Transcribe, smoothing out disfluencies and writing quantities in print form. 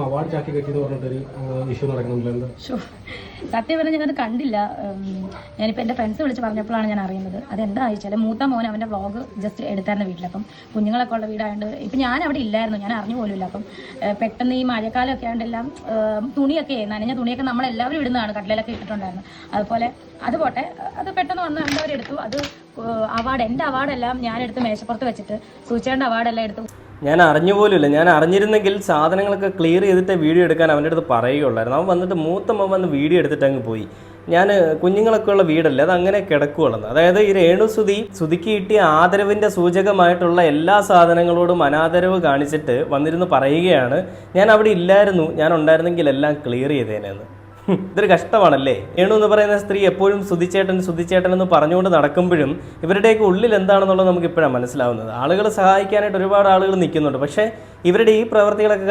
Award ചാക്കി കെട്ടിയെന്ന് പറഞ്ഞിട്ടൊരു issue നടക്കുന്നുണ്ടല്ലോ. സത്യം പറഞ്ഞാൽ ഞാനത് കണ്ടില്ല. ഞാനിപ്പോൾ എൻ്റെ ഫ്രണ്ട്സ് വിളിച്ച് പറഞ്ഞപ്പോഴാണ് ഞാൻ അറിയുന്നത്. അതെന്താ വെച്ചാൽ മൂത്ത മോൻ അവൻ്റെ വ്ളോഗ് ജസ്റ്റ് എടുത്തായിരുന്നു വീട്ടിൽ. അപ്പം കുഞ്ഞുങ്ങളൊക്കെ ഉള്ള വീടായതുകൊണ്ട് ഇപ്പം ഞാൻ അവിടെ ഇല്ലായിരുന്നു, ഞാൻ അറിഞ്ഞു പോലുമില്ല. അപ്പം പെട്ടെന്ന് ഈ മഴക്കാലമൊക്കെ ആയതുകൊണ്ട് എല്ലാം തുണിയൊക്കെ നനഞ്ഞ തുണിയൊക്കെ നമ്മളെല്ലാവരും ഇടുന്നതാണ്, കട്ടിലൊക്കെ ഇട്ടിട്ടുണ്ടായിരുന്നു. അതുപോലെ അത് പോട്ടെ, അത് പെട്ടെന്ന് വന്ന് എല്ലാവരും അത് അവാർഡ്, എൻ്റെ അവാർഡെല്ലാം ഞാനെടുത്ത് മേശപ്പുറത്ത് വെച്ചിട്ട് സൂചിയുടെ അവാർഡെല്ലാം എടുത്തു. ഞാൻ അറിഞ്ഞുപോലുമില്ല. ഞാൻ അറിഞ്ഞിരുന്നെങ്കിൽ സാധനങ്ങളൊക്കെ ക്ലിയർ ചെയ്തിട്ട് വീഡിയോ എടുക്കാൻ അവൻ്റെ അടുത്ത് പറയുകയുള്ളായിരുന്നു. അവൻ വന്നിട്ട് മൂത്തമ്മ വന്ന് വീഡിയോ എടുത്തിട്ട് അങ്ങ് പോയി. ഞാൻ കുഞ്ഞുങ്ങളൊക്കെ ഉള്ള വീടല്ലേ, അത് അങ്ങനെ കിടക്കുകയുള്ളൂ. അതായത് ഈ സുധിക്ക് കിട്ടിയ ആദരവിൻ്റെ സൂചകമായിട്ടുള്ള എല്ലാ സാധനങ്ങളോടും അനാദരവ് കാണിച്ചിട്ട് വന്നിരുന്ന് പറയുകയാണ്, ഞാൻ അവിടെ ഇല്ലായിരുന്നു, ഞാൻ ഉണ്ടായിരുന്നെങ്കിൽ എല്ലാം ക്ലിയർ ചെയ്തേനെന്ന്. ഇതൊരു കഷ്ടമാണല്ലേ. രേണു എന്ന് പറയുന്ന സ്ത്രീ എപ്പോഴും സുധിച്ചേട്ടൻ എന്ന് പറഞ്ഞുകൊണ്ട് നടക്കുമ്പോഴും ഇവരുടെയൊക്കെ ഉള്ളിൽ എന്താണെന്നുള്ളത് നമുക്ക് ഇപ്പോഴാണ് മനസ്സിലാവുന്നത്. ആളുകൾ സഹായിക്കാനായിട്ട് ഒരുപാട് ആളുകൾ നിൽക്കുന്നുണ്ട്, പക്ഷേ ഇവരുടെ ഈ പ്രവർത്തികളൊക്കെ